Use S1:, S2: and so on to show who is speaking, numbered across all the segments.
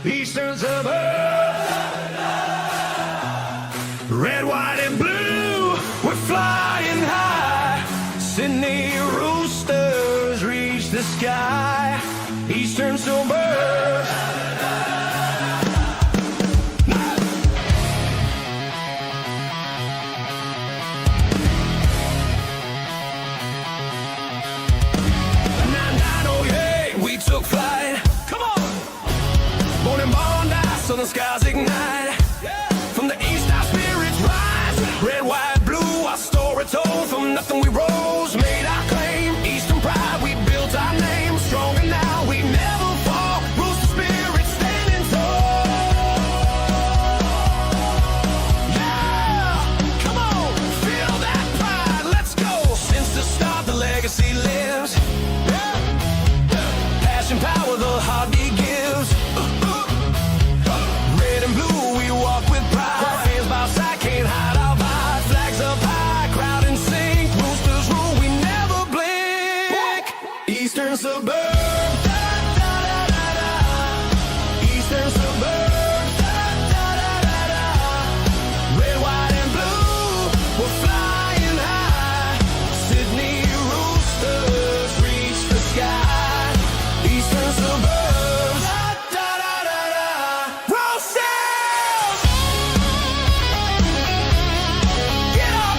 S1: Eastern suburbs. Red, white, and blue, we're flying high. Sydney Roosters reach the sky. Eastern suburbs. We took flight. Come on. Born in Bondi, so the skies ignite. From the east, our spirits rise. Red, white, blue, our story told. From nothing we rose, made our claim. Eastern pride, we built our name. Stronger now, we never fall. Rooster spirit standing tall. Yeah, come on, feel that pride. Let's go. Since the start, the legacy lives. Passion, power, the heartbeat gives. Red and blue, we walk with pride. Fans by side, can't hide our vibe. Flags up high, crowd in sync. Roosters rule, we never blink. Eastern suburbs. Eastern suburbs. Red, white, and blue, we're flying high. Sydney Roosters reach the sky. Eastern suburbs. Roosters! Get up!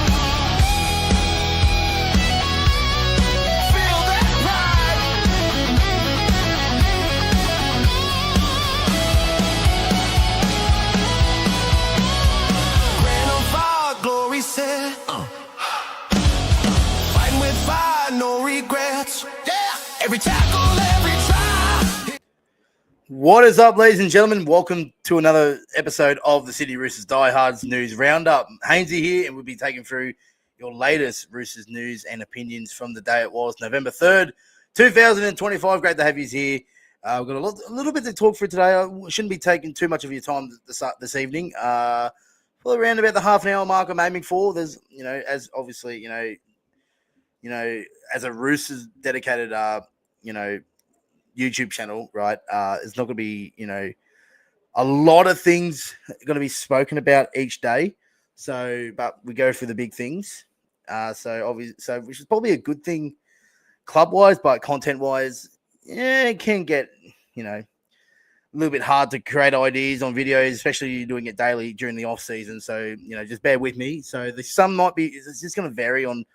S1: Feel that pride! Grand on fire, glory set. Fighting with fire, no regrets. Yeah! Every tackle, every try.
S2: What is up, ladies and gentlemen? Welcome to another episode of the Sydney Roosters Diehards News Roundup. Hainsey here, and we'll be taking through your latest Roosters news and opinions from the day it was, November 3rd, 2025. Great to have you here. We've got a little bit to talk through today. I shouldn't be taking too much of your time this evening. For around about the half an hour mark I'm aiming for. There's, as obviously, as a Roosters dedicated, YouTube channel, right? It's not going to be, a lot of things going to be spoken about each day. So, but we go through the big things. So which is probably a good thing club-wise, but content-wise, it can get, a little bit hard to create ideas on videos, especially doing it daily during the off season. So, just bear with me. So some might be, it's just going to vary on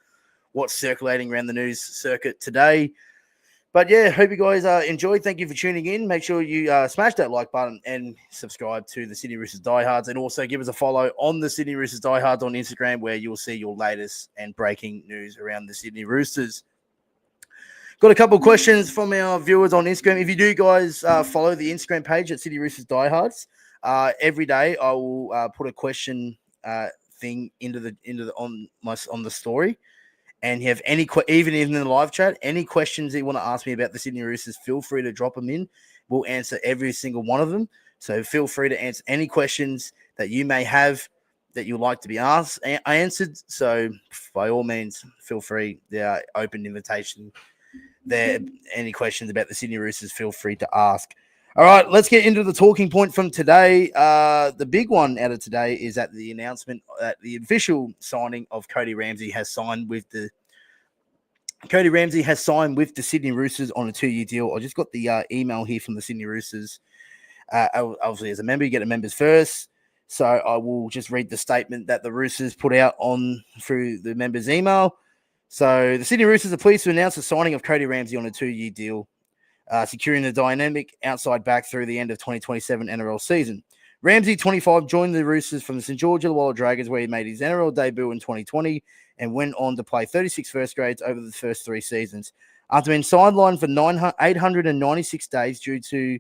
S2: what's circulating around the news circuit today. But yeah, hope you guys enjoyed. Thank you for tuning in. Make sure you smash that like button and subscribe to the Sydney Roosters Diehards, and also give us a follow on the Sydney Roosters Diehards on Instagram, where you'll see your latest and breaking news around the Sydney Roosters. Got a couple of questions from our viewers on Instagram. If you do, guys, follow the Instagram page at Sydney Roosters Diehards. Every day I will put a question thing on the story. And you have even in the live chat, any questions that you want to ask me about the Sydney Roosters, feel free to drop them in. We'll answer every single one of them. So feel free to answer any questions that you may have that you'd like to be answered. So by all means, feel free. There are open invitation there. Any questions about the Sydney Roosters, feel free to ask. All right, let's get into the talking point from today. The big one out of today is that the announcement that the official signing of Cody Ramsey has signed with the Sydney Roosters on a 2-year deal. I just got the email here from the Sydney Roosters. Obviously, as a member, you get a members first. So I will just read the statement that the Roosters put out through the members' email. So the Sydney Roosters are pleased to announce the signing of Cody Ramsey on a 2-year deal, securing the dynamic outside back through the end of 2027 NRL season. Ramsey, 25, joined the Roosters from the St. George Illawarra Dragons, where he made his NRL debut in 2020 and went on to play 36 first grades over the first 3 seasons. After being sidelined for 896 days due to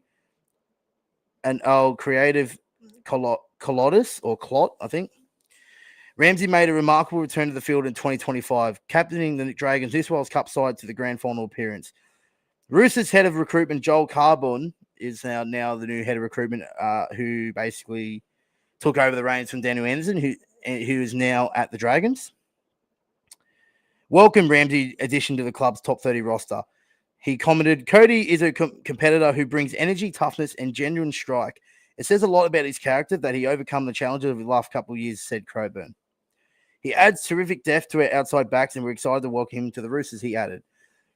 S2: an creative clot, I think, Ramsey made a remarkable return to the field in 2025, captaining the Dragons' New South Wales Cup side to the grand final appearance. Roosters head of recruitment, Joel Carbon, is now the new head of recruitment, who basically took over the reins from Daniel Anderson, who is now at the Dragons. Welcome Ramsey addition to the club's top 30 roster. He commented, Cody is a competitor who brings energy, toughness, and genuine strike. It says a lot about his character that he overcome the challenges of the last couple of years, said Coburn. He adds terrific depth to our outside backs, and we're excited to welcome him to the Roosters, he added.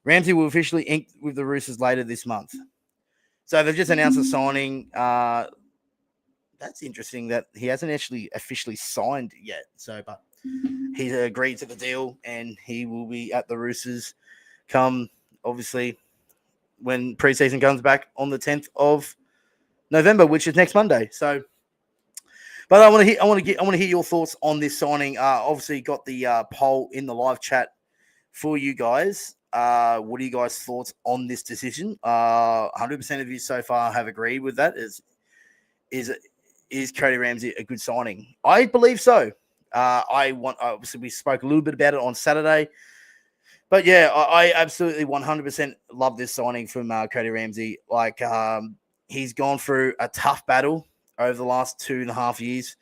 S2: Ramsey will officially ink with the Roosters later this month. So they've just announced a signing. That's interesting that he hasn't actually officially signed yet. So, but he's agreed to the deal, and he will be at the Roosters come, obviously, when preseason comes back on the 10th of November, which is next Monday. So, but I want to hear your thoughts on this signing. Obviously, got the poll in the live chat for you guys. What are you guys' thoughts on this decision? 100% of you so far have agreed with that. Is Cody Ramsey a good signing? I believe so. Obviously, we spoke a little bit about it on Saturday. But yeah, I absolutely 100% love this signing from Cody Ramsey. Like, he's gone through a tough battle over the last 2.5 years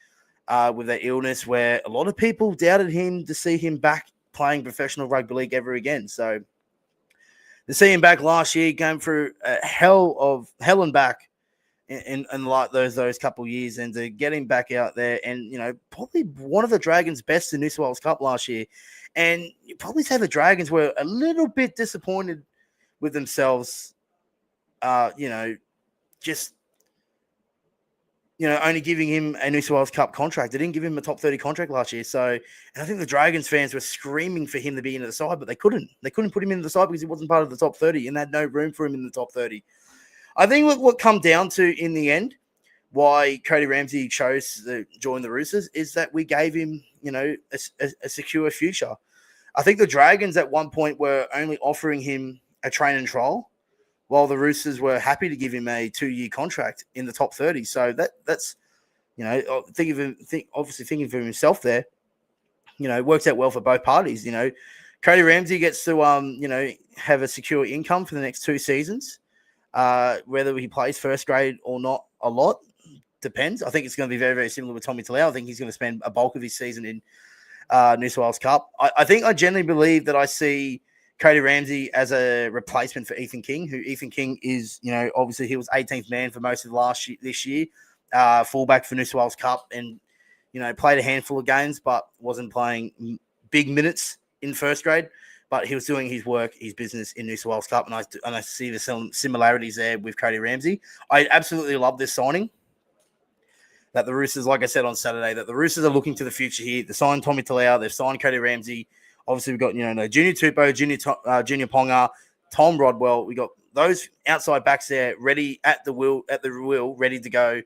S2: with that illness where a lot of people doubted him to see him back playing professional rugby league ever again. So to see him back last year, going through hell and back in like those couple of years, and to get him back out there, and probably one of the Dragons' best in New South Wales Cup last year, and you probably say the Dragons were a little bit disappointed with themselves, just only giving him a New South Wales Cup contract. They didn't give him a top 30 contract last year, so and I think the Dragons fans were screaming for him to be into the side, but they couldn't put him into the side because he wasn't part of the top 30, and they had no room for him in the top 30. I think what come down to in the end, why Cody Ramsey chose to join the Roosters, is that we gave him, a secure future. I think the Dragons at one point were only offering him a train and trial, while the Roosters were happy to give him a 2-year contract in the top 30. So that's obviously thinking for himself there, works out well for both parties. Cody Ramsey gets to have a secure income for the next 2 seasons. Whether he plays first grade or not, a lot depends. I think it's going to be very, very similar with Tommy Talau. I think he's going to spend a bulk of his season in New South Wales Cup. I think I generally believe that I see Cody Ramsey as a replacement for Ethan King, who Ethan King is, obviously he was 18th man for most of this year, fullback for New South Wales Cup, and, played a handful of games, but wasn't playing big minutes in first grade. But he was doing his work, his business in New South Wales Cup, and I see the similarities there with Cody Ramsey. I absolutely love this signing. That the Roosters, like I said on Saturday, that the Roosters are looking to the future here. They signed Tommy Talau, they've signed Cody Ramsey. Obviously, we've got Junior Tupou, Junior Ponga, Tom Rodwell. We got those outside backs there, ready at the wheel, ready to go.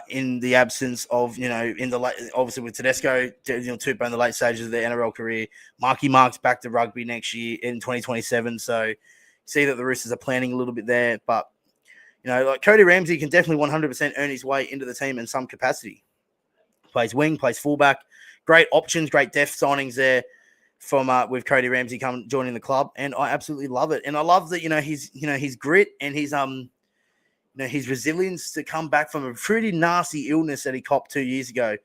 S2: In the absence of, in the late, obviously with Tedesco, Tupou in the late stages of their NRL career, Marky Mark's back to rugby next year in 2027. So see that the Roosters are planning a little bit there, but like Cody Ramsey can definitely 100% earn his way into the team in some capacity. Plays wing, plays fullback, great options, great depth signings there from with Cody Ramsey joining the club, and I absolutely love it. And I love that his grit and his resilience to come back from a pretty nasty illness that he copped 2 years ago.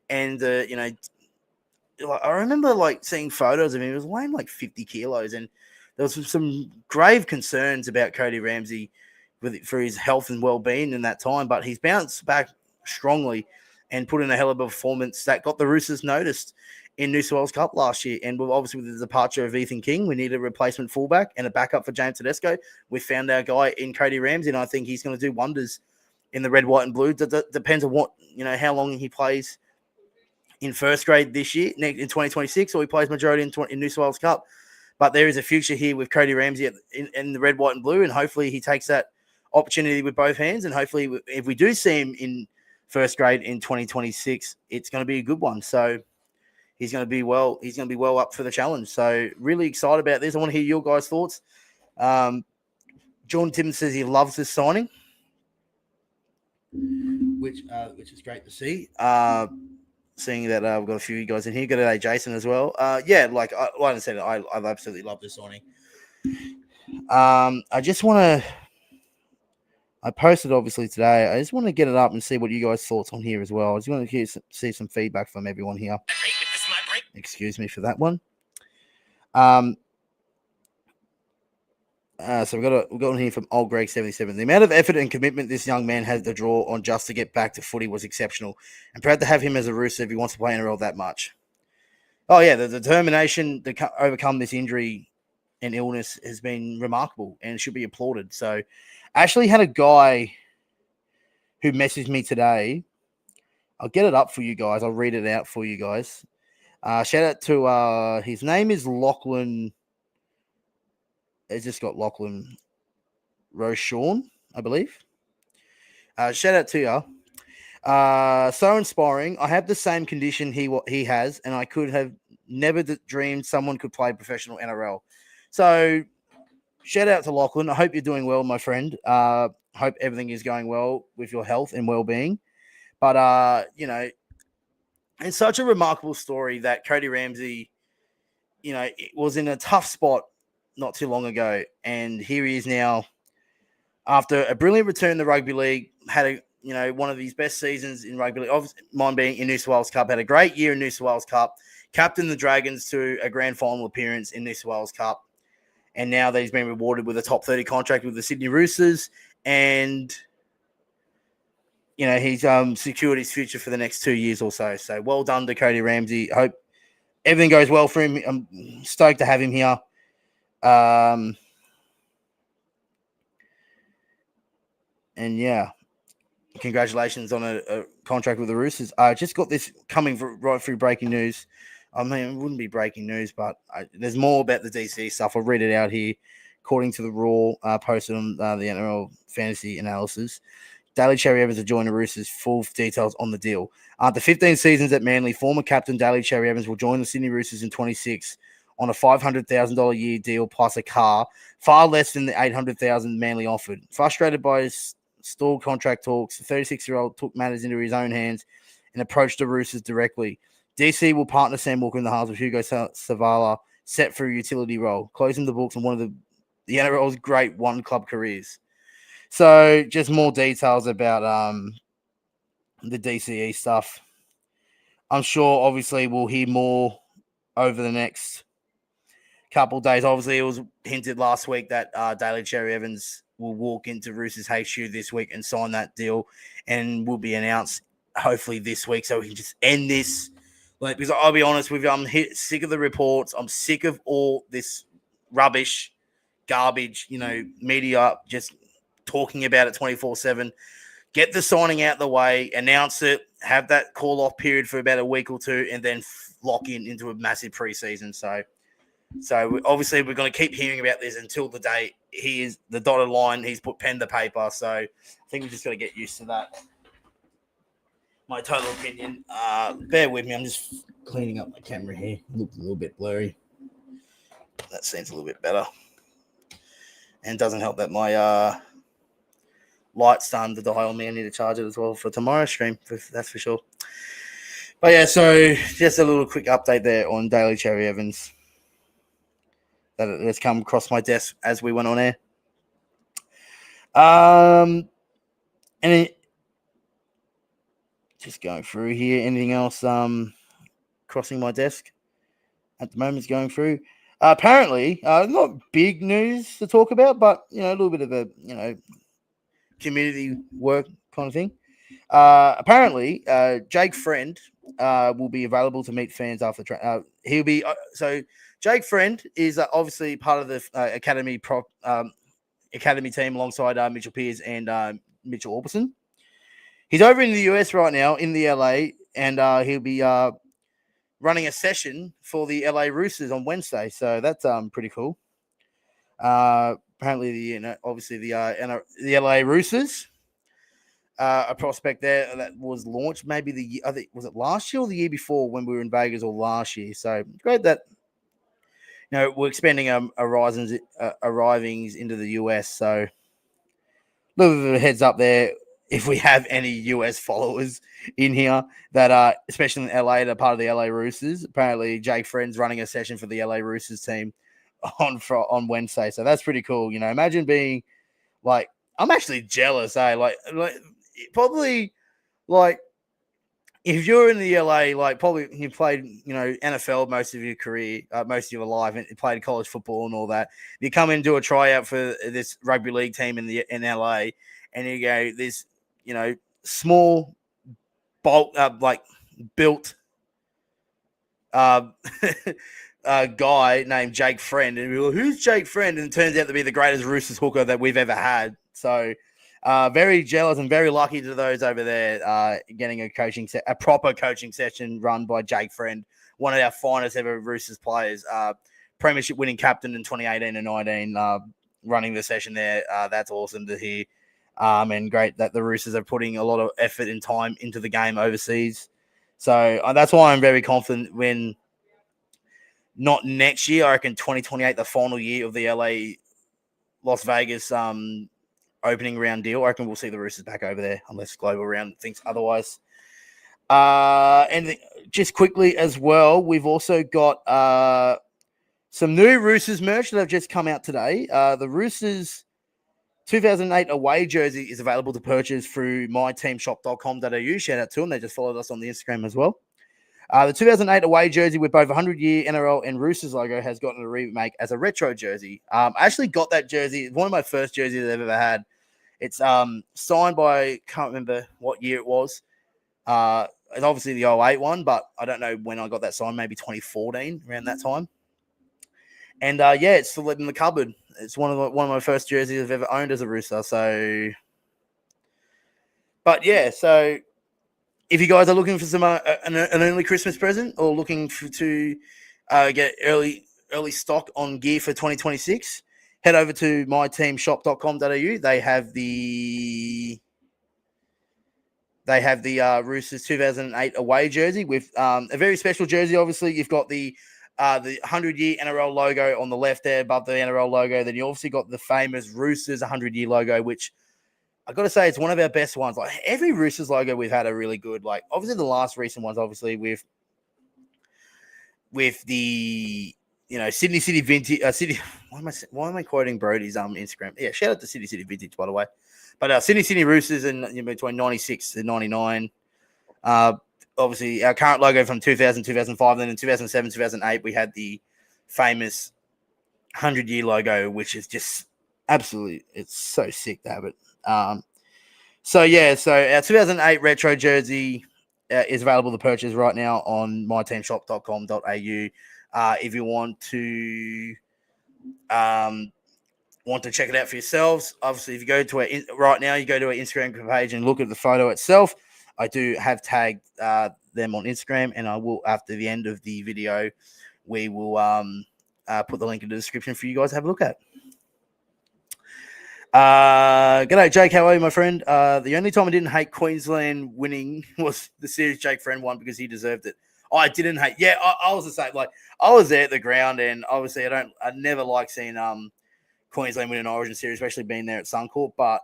S2: And, I remember seeing photos of him. He was weighing 50 kilos, and there was some grave concerns about Cody Ramsey for his health and well-being in that time, but he's bounced back strongly and put in a hell of a performance that got the Roosters noticed in New South Wales Cup last year. And obviously with the departure of Ethan King, we need a replacement fullback and a backup for James Tedesco. We found our guy in Cody Ramsey, and I think he's going to do wonders in the red, white, and blue. Depends on what, how long he plays in first grade this year, in 2026, or he plays majority in New South Wales Cup. But there is a future here with Cody Ramsey in the red, white, and blue, and hopefully he takes that opportunity with both hands. And hopefully, if we do see him in first grade in 2026, it's going to be a good one. So he's going to be well up for the challenge. So really excited about this. I want to hear your guys' thoughts. John Timmins says he loves this signing, which is great to see. Seeing that we've got a few of you guys in here. Good day, Jason, as well. Like I said, I absolutely love this signing. I just want to. I posted obviously today. I just want to get it up and see what you guys' thoughts on here as well. I just want to see some feedback from everyone here. Excuse me for that one. So we've got on here from Old Greg 77. The amount of effort and commitment this young man had to draw on just to get back to footy was exceptional. I'm proud to have him as a Rooster if he wants to play NRL that much. Oh yeah, the determination to overcome this injury and illness has been remarkable and should be applauded. So, I actually had a guy who messaged me today. I'll get it up for you guys. I'll read it out for you guys. Shout out to his name is Lachlan. It's just got Lachlan Roshawn, I believe. Shout out to you. So inspiring. I have the same condition he has, and I could have never dreamed someone could play professional NRL. So shout out to Lachlan. I hope you're doing well, my friend. Hope everything is going well with your health and well-being. But it's such a remarkable story that Cody Ramsey, it was in a tough spot not too long ago, and here he is now after a brilliant return to the rugby league. Had one of his best seasons in rugby league, obviously mine being in New South Wales Cup. Had a great year in New South Wales Cup, captained the Dragons to a grand final appearance in New South Wales Cup, and now that he's been rewarded with a top 30 contract with the Sydney Roosters, and he's secured his future for the next 2 years or so. So well done to Cody Ramsey. Hope everything goes well for him. I'm stoked to have him here. And yeah, congratulations on a contract with the Roosters. I just got this coming right through breaking news. I mean, it wouldn't be breaking news, but there's more about the DC stuff. I'll read it out here. According to the Raw posted on the NRL Fantasy Analysis, Daly Cherry Evans to join the Roosters. Full details on the deal. After 15 seasons at Manly, former captain Daly Cherry Evans will join the Sydney Roosters in 26 on a $500,000 a year deal plus a car, far less than the $800,000 Manly offered. Frustrated by his stalled contract talks, the 36-year-old took matters into his own hands and approached the Roosters directly. DC will partner Sam Walker in the halves with Hugo Savala, set for a utility role, closing the books on one of the NRL's great one-club careers. So just more details about the DCE stuff. I'm sure, obviously, we'll hear more over the next couple of days. Obviously, it was hinted last week that Daly Cherry Evans will walk into Roosters HQ this week and sign that deal, and will be announced hopefully this week, so we can just end this. Because I'll be honest with you, I'm sick of the reports. I'm sick of all this rubbish, garbage, media just talking about it 24/7. Get the signing out the way, announce it, have that call-off period for about a week or two, and then lock into a massive preseason. So obviously we're going to keep hearing about this until the day he is the dotted line. He's put pen to paper. So I think we just got to get used to that. My total opinion. Bear with me. I'm just cleaning up my camera here. Looks a little bit blurry. That seems a little bit better. And it doesn't help that my light's starting to die on me. I need to charge it as well for tomorrow's stream. That's for sure. But yeah, so just a little quick update there on Daly Cherry Evans that has come across my desk as we went on air. And just going through here. Anything else crossing my desk at the moment is going through. Apparently, not big news to talk about, but a little bit of a community work kind of thing. Apparently, Jake Friend will be available to meet fans after he'll be so. Jake Friend is obviously part of the academy team alongside Mitchell Pearce and Mitchell Orbison. He's over in the US right now in the LA, and he'll be running a session for the LA Roosters on Wednesday. So that's pretty cool. Apparently, obviously the LA Roosters, a prospect there that was launched maybe was it last year or the year before when we were in Vegas, or last year. So great that we're expanding arrivings into the US. So a little bit of a heads up there. If we have any US followers in here that are, especially in LA, that are part of the LA Roosters, apparently Jake Friend's running a session for the LA Roosters team on Wednesday. So that's pretty cool. Imagine being I'm actually jealous, eh? Probably if you're in the LA, like probably you played, NFL most of your career, most of your life, and played college football and all that. You come in and do a tryout for this rugby league team in LA, and you go this, small, bulk, built, uh, guy named Jake Friend, and we were, who's Jake Friend? And it turns out to be the greatest Roosters hooker that we've ever had. So. Very jealous and very lucky to those over there getting a proper coaching session run by Jake Friend, one of our finest ever Roosters players, premiership winning captain in 2018 and 19, running the session there. That's awesome to hear, and great that the Roosters are putting a lot of effort and time into the game overseas. So that's why I'm very confident when not next year, I reckon 2028, the final year of the LA Las Vegas opening round deal. I reckon we'll see the Roosters back over there unless Global Round thinks otherwise. And just quickly as well, we've also got some new Roosters merch that have just come out today. The Roosters 2008 away jersey is available to purchase through myteamshop.com.au. Shout out to them. They just followed us on the Instagram as well. The 2008 away jersey with both 100-year NRL and Roosters logo has gotten a remake as a retro jersey. I actually got that jersey. It's one of my first jerseys I've ever had. It's signed by, can't remember what year it was. It's obviously the 08 one, but I don't know when I got that signed, maybe 2014, around that time. And it's still in the cupboard. It's one of my first jerseys I've ever owned as a Rooster. So, but yeah, so if you guys are looking for some an early Christmas present or looking to get early stock on gear for 2026, head over to myteamshop.com.au. They have the Roosters 2008 away jersey with a very special jersey. Obviously, you've got the 100-year NRL logo on the left there above the NRL logo. Then you obviously got the famous Roosters 100-year logo, which I got to say, it's one of our best ones. Like every Roosters logo we've had are really good. Like obviously the last recent ones, obviously with the Sydney City Vintage. Why am I quoting Brody's Instagram? Yeah, shout out to Sydney City Vintage, by the way. But Sydney Roosters in between 96 and 99. Obviously our current logo from 2000, 2005. Then in 2007, 2008, we had the famous 100-year logo, which is just absolutely, it's so sick to have it. So our 2008 retro jersey is available to purchase right now on myteamshop.com.au. If you want to check it out for yourselves, obviously, if you go to right now, you go to our Instagram page and look at the photo itself. I do have tagged them on Instagram, and I will, after the end of the video, we will put the link in the description for you guys to have a look at. G'day, Jake. How are you, my friend? The only time I didn't hate Queensland winning was the series Jake Friend won because he deserved it. I didn't hate. Yeah, I was the same. Like I was there at the ground, and obviously I never like seeing Queensland win an Origin series, especially being there at Suncorp. But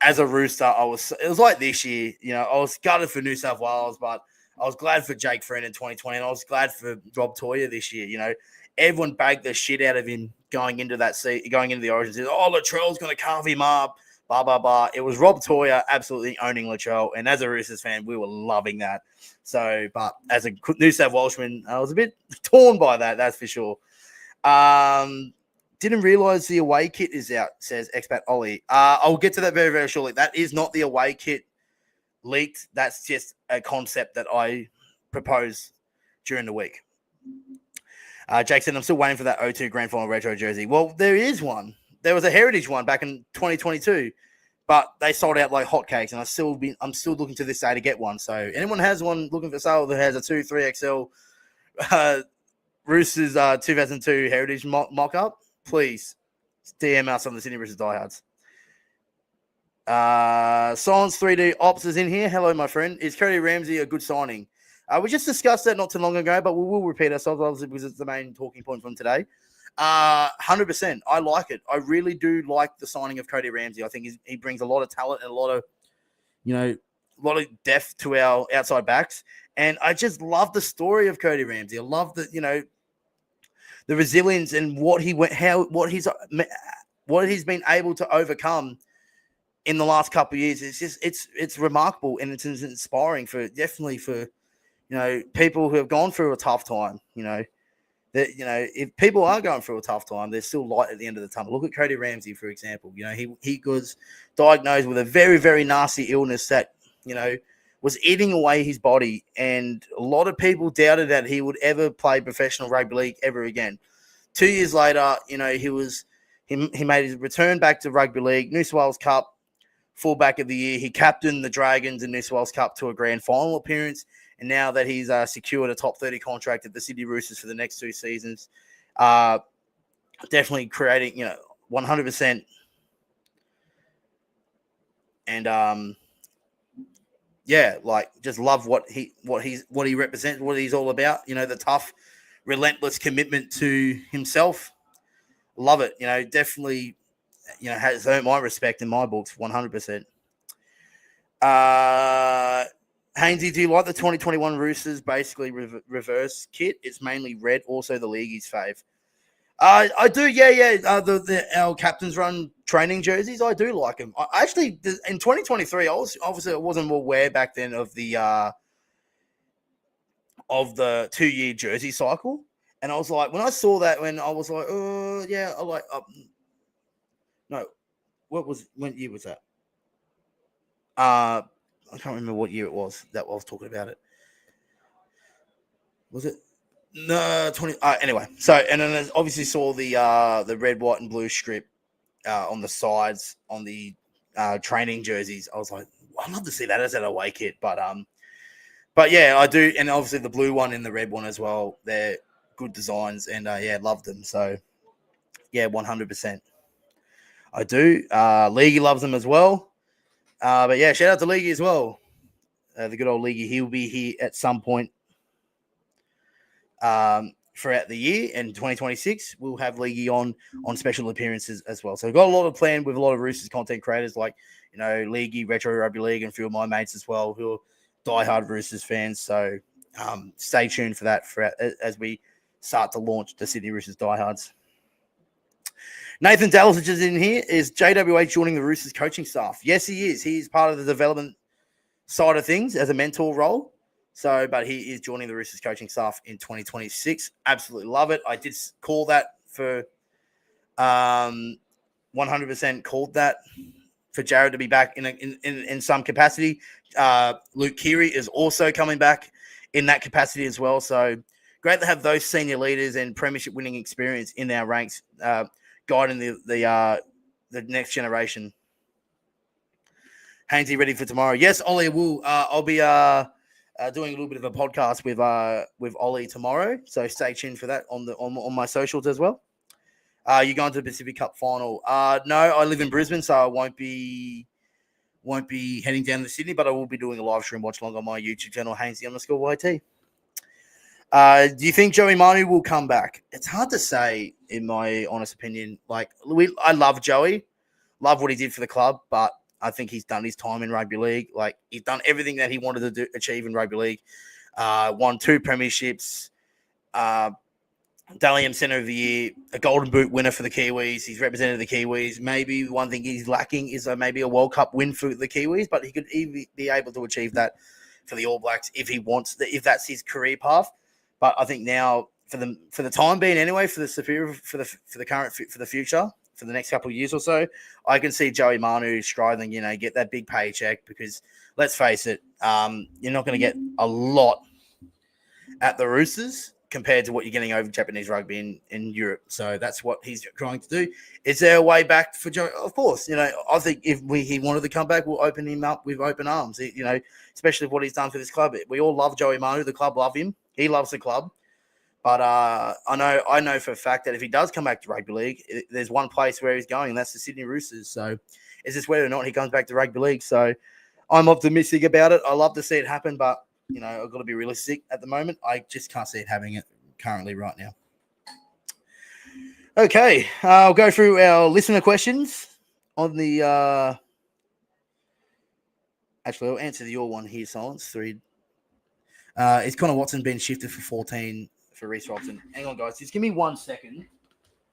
S2: as a Rooster, it was like this year. I was gutted for New South Wales, but I was glad for Jake Friend in 2020, and I was glad for Rob Toya this year. Everyone bagged the shit out of him going into the Origin series. Oh, Latrell's going to carve him up, blah, blah, blah. It was Rob Toya absolutely owning Latrell, and as a Roosters fan, we were loving that. So, but as a New South Welshman, I was a bit torn by that, that's for sure. Didn't realize the away kit is out, says Expat Ollie. I'll get to that very, very shortly. That is not the away kit leaked. That's just a concept that I proposed during the week. Jake said, I'm still waiting for that 0-2 Grand Final retro jersey. Well, there is one. There was a Heritage one back in 2022, but they sold out like hotcakes, and I'm still looking to this day to get one. So anyone has one looking for sale that has a 2-3XL Roosters 2002 Heritage mock-up, please DM us on the Sydney Roosters Diehards. Silence 3D Ops is in here. Hello, my friend. Is Cody Ramsey a good signing? We just discussed that not too long ago, but we will repeat ourselves, obviously, because it's the main talking point from today. 100%. I like it. I really do like the signing of Cody Ramsey. I think he brings a lot of talent and a lot of depth to our outside backs. And I just love the story of Cody Ramsey. I love the resilience and what he's been able to overcome in the last couple of years. It's remarkable, and it's inspiring for people who have gone through a tough time. That if people are going through a tough time, there's still light at the end of the tunnel. Look at Cody Ramsey, for example. He was diagnosed with a very, very nasty illness that was eating away his body, and a lot of people doubted that he would ever play professional rugby league ever again. 2 years later, he made his return back to rugby league, New South Wales Cup, fullback of the year. He captained the Dragons in New South Wales Cup to a grand final appearance. And now that he's secured a top 30 contract at the Sydney Roosters for the next 2 seasons, definitely creating, 100%. And just love what he represents, what he's all about. The tough, relentless commitment to himself. Love it. Definitely, has earned my respect in my books, 100%. Hainsey, do you like the 2021 Roosters basically reverse kit? It's mainly red, also the league's fave. I do, yeah. Our captain's run training jerseys, I do like them. I actually, in 2023, I wasn't aware back then of the 2-year jersey cycle, and I was like, when I saw that, when I was like, oh yeah, I like. No, when year was that? I can't remember what year it was that I was talking about it. Was it? No, 20. Anyway, so and then I obviously saw the red, white, and blue strip on the sides on the training jerseys. I was like, I'd love to see that as an away kit, but yeah, I do, and obviously the blue one and the red one as well. They're good designs, and love them. So yeah, 100%. I do. Leaguey loves them as well. But yeah, shout out to Leaguey as well. The good old Leaguey. He'll be here at some point throughout the year. And 2026, we'll have Leaguey on special appearances as well. So we've got a lot of plan with a lot of Roosters content creators like, Leaguey, Retro Rugby League, and a few of my mates as well who are diehard Roosters fans. So stay tuned for that as we start to launch the Sydney Roosters Diehards. Nathan Dallas is in here. Is JWH joining the Roosters coaching staff? Yes, he is. He's part of the development side of things as a mentor role. So, but he is joining the Roosters coaching staff in 2026. Absolutely love it. I did call that for 100% called that for Jared to be back in some capacity. Luke Keary is also coming back in that capacity as well. So great to have those senior leaders and premiership winning experience in our ranks, guiding the next generation. Hainsey ready for tomorrow? Yes, Ollie will. I'll be doing a little bit of a podcast with Ollie tomorrow, so stay tuned for that on my socials as well. You going to the Pacific Cup final? No, I live in Brisbane, so I won't be heading down to Sydney, but I will be doing a live stream watch along on my YouTube channel, Hainsey_YT. Do you think Joey Manu will come back? It's hard to say, in my honest opinion. I love Joey, love what he did for the club, but I think he's done his time in rugby league. Like, he's done everything that he wanted to achieve in rugby league. Won 2 premierships, Dally M Centre of the Year, a Golden Boot winner for the Kiwis. He's represented the Kiwis. Maybe one thing he's lacking is maybe a World Cup win for the Kiwis, but he could be able to achieve that for the All Blacks if he wants, if that's his career path. But I think now, for the time being anyway, for the future, for the next couple of years or so, I can see Joey Manu striving, get that big paycheck, because let's face it, you're not going to get a lot at the Roosters compared to what you're getting over Japanese rugby in Europe. So that's what he's trying to do. Is there a way back for Joey? Of course. I think if he wanted to come back, we'll open him up with open arms, especially what he's done for this club. We all love Joey Manu. The club love him. He loves the club. But I know for a fact that if he does come back to rugby league, there's one place where he's going, and that's the Sydney Roosters. So it's just whether or not he comes back to rugby league. So I'm optimistic about it. I love to see it happen, but I've got to be realistic at the moment. I just can't see it happening currently right now. Okay, I'll go through our listener questions on the. Actually, I'll answer your one here. Silence 3. Is Connor Watson been shifted for 14? For Reece Robson. Hang on, guys. Just give me 1 second.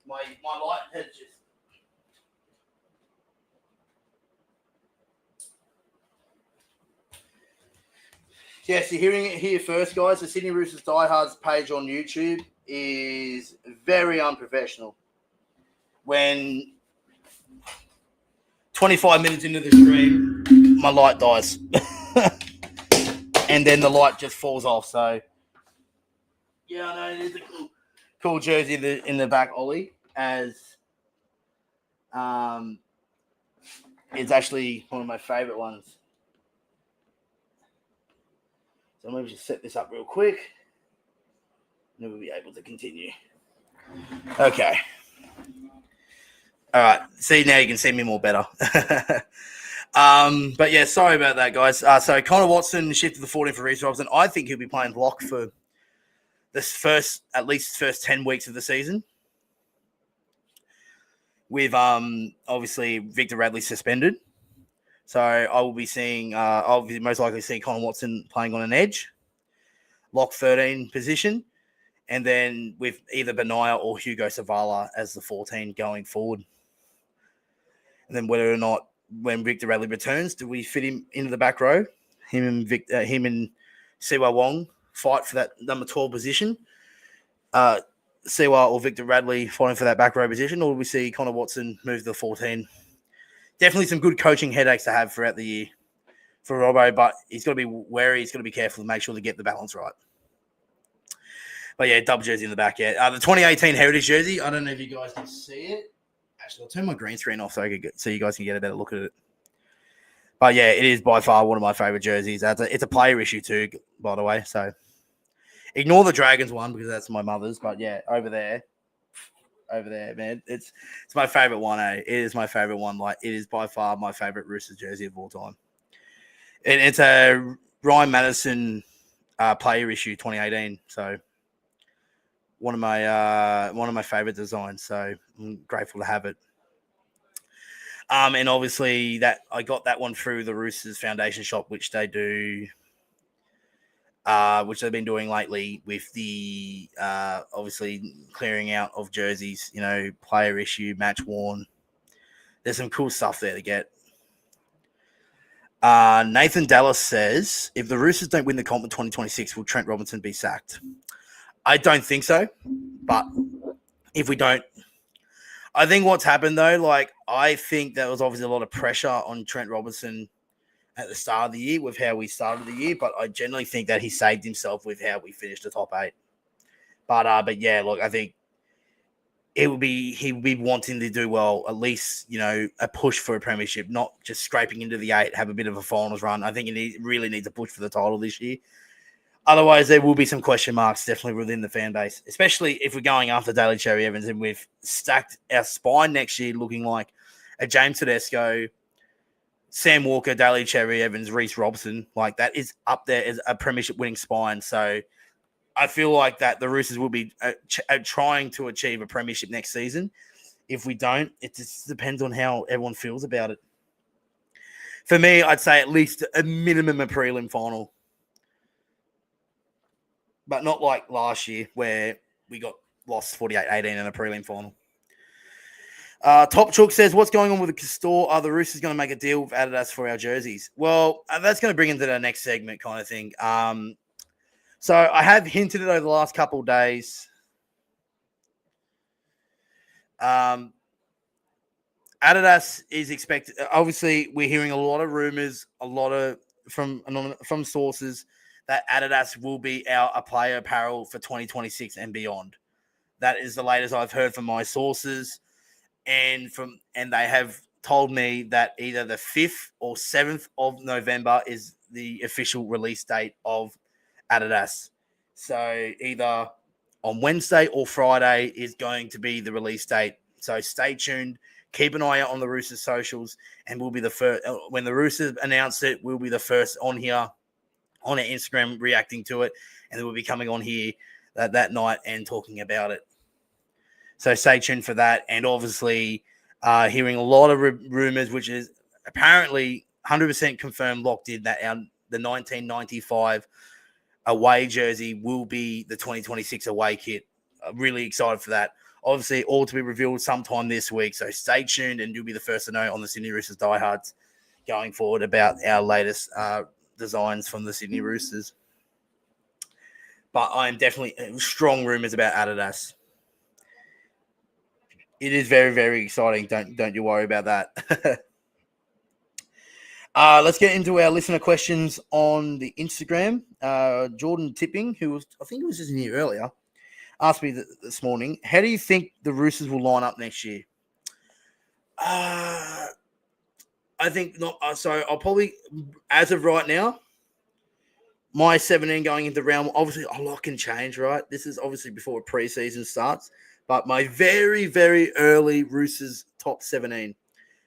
S2: My light has just... Yes, you're hearing it here first, guys. The Sydney Roosters Diehards page on YouTube is very unprofessional. When 25 minutes into the stream, my light dies. And then the light just falls off. So, yeah, I know it is a cool jersey in the back, Ollie, as it's actually one of my favourite ones. So maybe just set this up real quick, and then we'll be able to continue. Okay. All right. See, now you can see me more better. But yeah, sorry about that, guys. So Connor Watson shifted the 14 for Reece Robson. I think he'll be playing lock for this at least first 10 weeks of the season. With obviously Victor Radley suspended. So I will be seeing I'll be most likely see Connor Watson playing on an edge, lock 13 position, and then with either Benaya or Hugo Savala as the 14 going forward. And then whether or not when Victor Radley returns, do we fit him into the back row? Him and Siwa Wong fight for that number 12 position. Siwa or Victor Radley fighting for that back row position, or do we see Connor Watson move to the 14? Definitely some good coaching headaches to have throughout the year for Robbo, but he's got to be wary. He's got to be careful to make sure to get the balance right. But yeah, dub jersey in the back. Yeah, the 2018 Heritage jersey. I don't know if you guys can see it. Actually, I'll turn my green screen off so you guys can get a better look at it. But yeah, it is by far one of my favorite jerseys. It's a player issue too, by the way. So ignore the Dragons one because that's my mother's. But yeah, over there, man, it's my favorite one. It is my favorite one. Like it is by far my favorite Roosters jersey of all time. And it's a Ryan Madison player issue 2018. So one of my favorite designs. So I'm grateful to have it. And obviously that I got that one through the Roosters Foundation shop, which they do, which they've been doing lately with the obviously clearing out of jerseys, player issue, match worn. There's some cool stuff there to get. Nathan Dallas says, if the Roosters don't win the comp in 2026, will Trent Robinson be sacked? I don't think so, but if we don't, I think what's happened though, I think there was obviously a lot of pressure on Trent Robinson at the start of the year with how we started the year, but I generally think that he saved himself with how we finished the top 8. But yeah, look, I think he would be wanting to do well, at least, a push for a premiership, not just scraping into the 8, have a bit of a finals run. I think he really needs a push for the title this year. Otherwise, there will be some question marks definitely within the fan base, especially if we're going after Daly Cherry Evans and we've stacked our spine next year looking like a James Tedesco, Sam Walker, Daly Cherry Evans, Reece Robson. Like that is up there as a premiership winning spine. So I feel like that the Roosters will be trying to achieve a premiership next season. If we don't, it just depends on how everyone feels about it. For me, I'd say at least a minimum a prelim final. But not like last year where we got lost 48-18 in a prelim final. Top Chook says, what's going on with the Castor? Are the Roosters going to make a deal with Adidas for our jerseys? Well, that's going to bring into the next segment kind of thing. So I have hinted it over the last couple of days. Adidas is expected. Obviously, we're hearing a lot of rumors, from sources that Adidas will be a player apparel for 2026 and beyond. That is the latest I've heard from my sources, and they have told me that either the 5th or 7th of November is the official release date of Adidas. So either on Wednesday or Friday is going to be the release date. So stay tuned. Keep an eye out on the Roosters socials, and we'll be the first. When the Roosters announce it, we'll be the first on here on our Instagram reacting to it, and then we'll be coming on here that night and talking about it. So stay tuned for that. And obviously hearing a lot of rumors, which is apparently 100% confirmed, locked in, that the 1995 away jersey will be the 2026 away kit. I'm really excited for that. Obviously, all to be revealed sometime this week. So stay tuned, and you'll be the first to know on the Sydney Roosters Diehards going forward about our latest designs from the Sydney Roosters. But I'm definitely strong rumors about Adidas. It is very, very exciting. Don't you worry about that. Let's get into our listener questions on the Instagram. Jordan Tipping, I think he was just in here earlier, asked me this morning, how do you think the Roosters will line up next year? I think not. So I'll probably, as of right now, my 17 going into round, obviously a lot can change, right? This is obviously before preseason starts, but my very, very early Roosters top 17.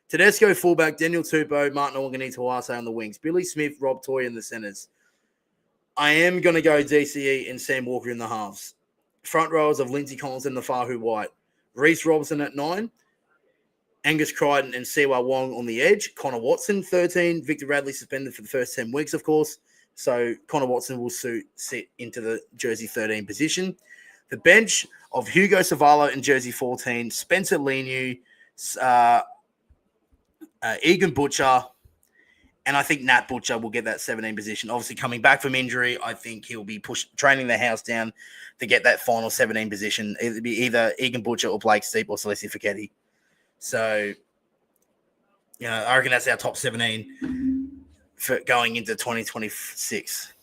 S2: Tedesco fullback, Daniel Tupou, Martin Organi Tuase on the wings, Billy Smith, Rob Toy in the centers. I am going to go DCE and Sam Walker in the halves. Front rows of Lindsay Collins and Nafahu White. Reece Robson at 9. Angus Crichton and Siwa Wong on the edge. Connor Watson, 13. Victor Radley suspended for the first 10 weeks, of course. So Connor Watson will sit into the jersey 13 position. The bench of Hugo Savallo in jersey 14. Spencer Leniu, Egan Butcher, and I think Nat Butcher will get that 17 position. Obviously, coming back from injury, I think he'll be training the house down to get that final 17 position. It'll be either Egan Butcher or Blake Steep or Celestia Fiketti. So, I reckon that's our top 17 for going into 2026.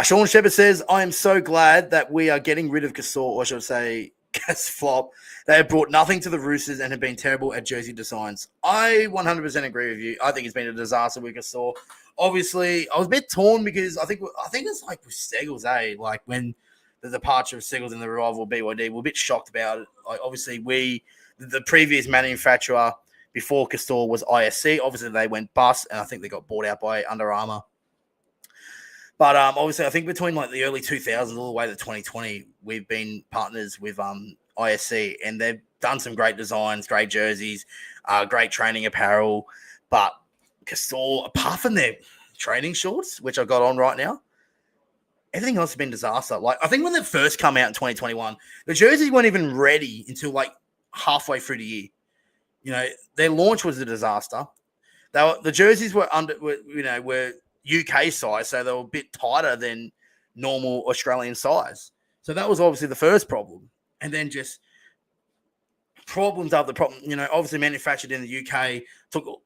S2: Sean Shepard says, I am so glad that we are getting rid of Gasol, or should I say, Gas Flop. They have brought nothing to the Roosters and have been terrible at jersey designs. I 100% agree with you. I think it's been a disaster with Gasol. Obviously, I was a bit torn because I think it's like with Steggles, like when the departure of Steggles and the arrival of BYD, we're a bit shocked about it. Like obviously, the previous manufacturer before Gasol was ISC. Obviously, they went bust, and I think they got bought out by Under Armour. But obviously, I think between like the early 2000s all the way to 2020, we've been partners with ISC, and they've done some great designs, great jerseys, great training apparel. But Gasol, apart from their training shorts, which I got on right now, everything else has been disaster. Like I think when they first come out in 2021, the jerseys weren't even ready until like halfway through the year. Their launch was a disaster. The jerseys were were UK size, so they were a bit tighter than normal Australian size. So that was obviously the first problem. And then just problems after problem. Obviously manufactured in the UK, took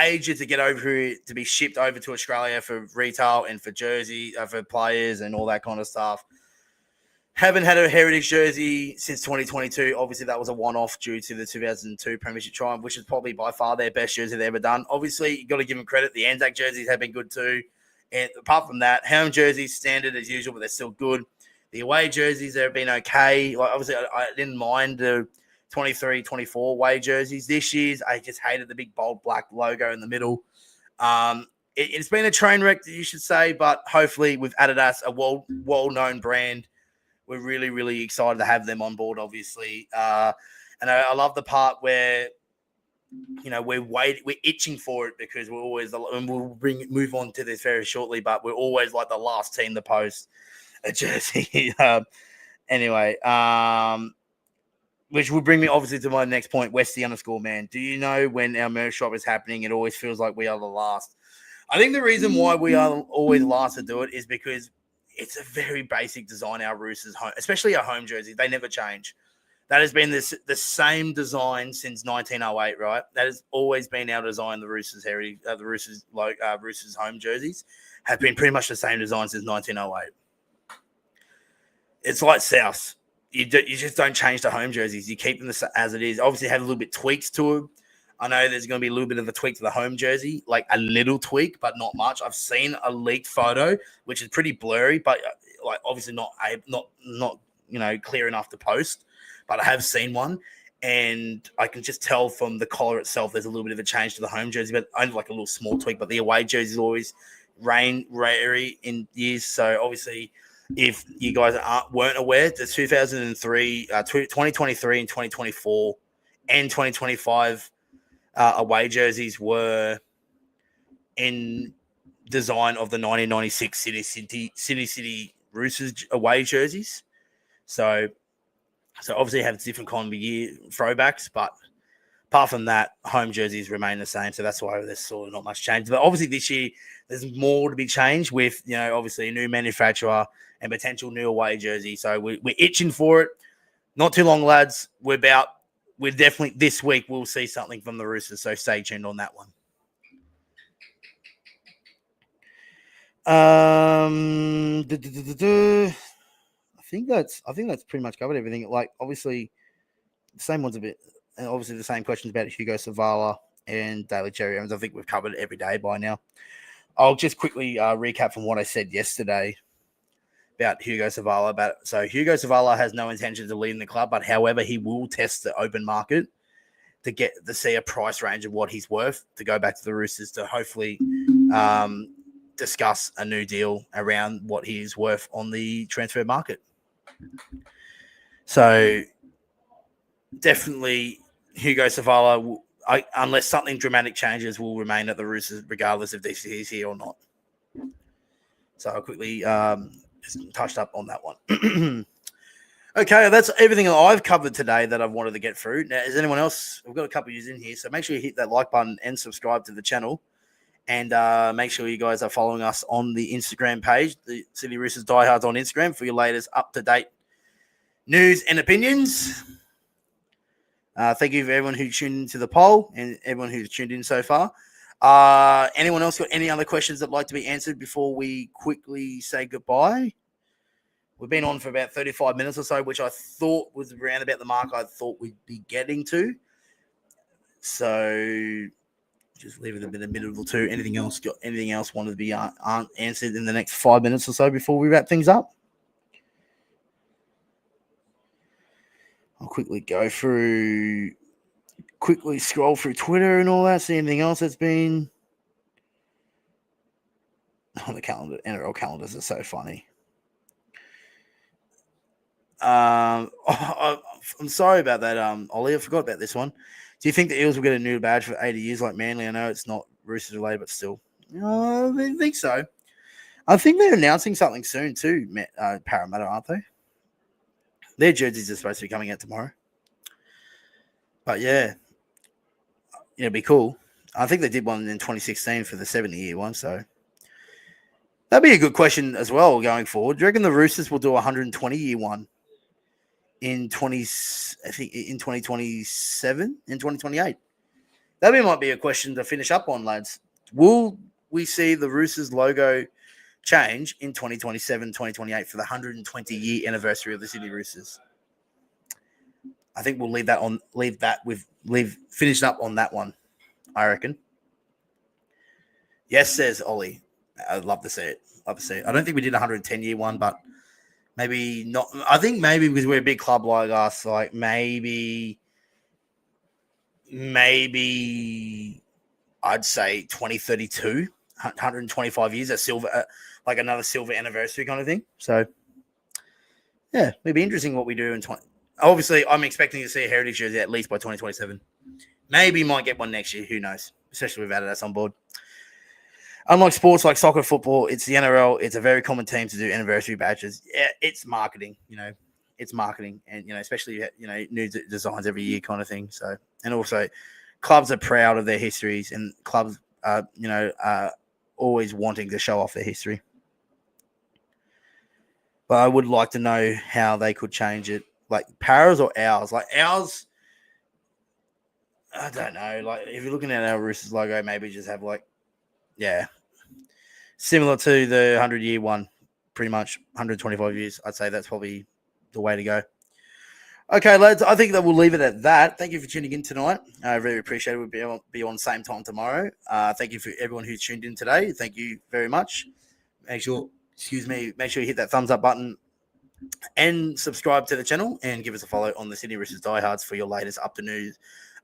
S2: ages to get over here to be shipped over to Australia for retail and for jersey, for players and all that kind of stuff. Haven't had a heritage jersey since 2022. Obviously, that was a one-off due to the 2002 Premiership Triumph, which is probably by far their best jersey they've ever done. Obviously, you've got to give them credit. The Anzac jerseys have been good too. And apart from that, home jerseys, standard as usual, but they're still good. The away jerseys, they've been okay. Like obviously, I didn't mind the 23, 24 away jerseys. This year's, I just hated the big bold black logo in the middle. It's been a train wreck, you should say, but hopefully with Adidas, a well-known brand, we're really, really excited to have them on board, obviously. And I love the part where, we're itching for it because we're always, and we'll move on to this very shortly, but we're always like the last team to post a jersey. Anyway, which will bring me obviously to my next point, Westy_man. Do you know when our merch shop is happening? It always feels like we are the last. I think the reason why we are always last to do it is because it's a very basic design, our Roosters home, especially our home jerseys. They never change. That has been the same design since 1908, right? That has always been our design. The Roosters heritage, the Roosters home jerseys have been pretty much the same design since 1908. It's like South. You just don't change the home jerseys. You keep them as it is. Obviously, have a little bit tweaks to them. I know there's going to be a little bit of a tweak to the home jersey, like a little tweak, but not much. I've seen a leaked photo, which is pretty blurry, but like obviously not clear enough to post. But I have seen one, and I can just tell from the collar itself there's a little bit of a change to the home jersey, but only like a little small tweak. But the away jersey is always rare in years. So obviously, if you guys weren't aware, the 2023 and 2024 and 2025 away jerseys were in design of the 1996 City Roosters away jerseys. So obviously have different kind of year throwbacks, but apart from that, home jerseys remain the same. So that's why there's sort of not much change. But obviously this year, there's more to be changed with, obviously a new manufacturer and potential new away jersey. So we're itching for it. Not too long, lads. We're definitely, this week, we'll see something from the Roosters. So stay tuned on that one. I think that's pretty much covered everything. Like, obviously, the same ones a bit, and obviously the same questions about Hugo Savala and Daly Cherry Evans. I think we've covered it every day by now. I'll just quickly recap from what I said yesterday about Hugo Savala. So Hugo Savala has no intention of leaving the club, but however, he will test the open market to see a price range of what he's worth to go back to the Roosters to hopefully discuss a new deal around what he's worth on the transfer market. So definitely Hugo Savala, unless something dramatic changes, will remain at the Roosters regardless if he's here or not. So I'll quickly just touched up on that one. Okay, that's everything that I've covered today that I've wanted to get through. Now, is anyone else? We've got a couple of yous in here, so make sure you hit that like button and subscribe to the channel. And make sure you guys are following us on the Instagram page, the Sydney Roosters Diehards on Instagram, for your latest up-to-date news and opinions. Thank you for everyone who tuned into the poll and everyone who's tuned in so far. Anyone else got any other questions that'd like to be answered before we quickly say goodbye? We've been on for about 35 minutes or so, which I thought was around about the mark I thought we'd be getting to. So just leave it a bit in the middle to anything else wanted to be answered in the next 5 minutes or so before we wrap things up? I'll quickly scroll through Twitter and all that, see anything else that's been on the calendar. NRL calendars are so funny. I'm sorry about that, Ollie. I forgot about this one. Do you think the Eels will get a new badge for 80 years like Manly? I know it's not Roosters related, but still. I think so. I think they're announcing something soon too, Parramatta, aren't they? Their jerseys are supposed to be coming out tomorrow. But yeah, it'd be cool. I think they did one in 2016 for the 70-year one, so that'd be a good question as well going forward. Do you reckon the Roosters will do a 120-year one in 2027, in 2028? That might be a question to finish up on, lads. Will we see the Roosters logo change in 2027, 2028 for the 120-year anniversary of the Sydney Roosters? I think we'll finish up on that one, I reckon. Yes, says Ollie. I'd love to see it. I don't think we did a 110-year one, but maybe not. I think maybe because we're a big club like us, like maybe I'd say 2032, 125 years, a silver, like another silver anniversary kind of thing. So, yeah, it'd be interesting what we do in 20. Obviously, I'm expecting to see a heritage jersey at least by 2027. Maybe might get one next year. Who knows? Especially with Adidas on board. Unlike sports like soccer, football, it's the NRL. It's a very common team to do anniversary badges. Yeah, it's marketing. It's marketing, and especially new designs every year kind of thing. So, and also, clubs are proud of their histories, and clubs are always wanting to show off their history. But I would like to know how they could change it, like Paras or ours. Like ours, I don't know. Like if you're looking at our Roosters logo, maybe just have similar to the 100-year one, pretty much 125 years. I'd say that's probably the way to go. Okay, lads, I think that we'll leave it at that. Thank you for tuning in tonight. I really appreciate it. We'll be on the same time tomorrow. Thank you for everyone who's tuned in today. Thank you very much. Make sure you hit that thumbs up button and subscribe to the channel and give us a follow on the Sydney Roosters Diehards for your latest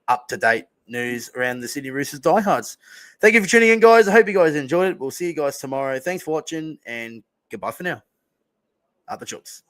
S2: up-to-date news around the Sydney Roosters Diehards. Thank you for tuning in, guys. I hope you guys enjoyed it. We'll see you guys tomorrow. Thanks for watching, and goodbye for now. Up the Chooks.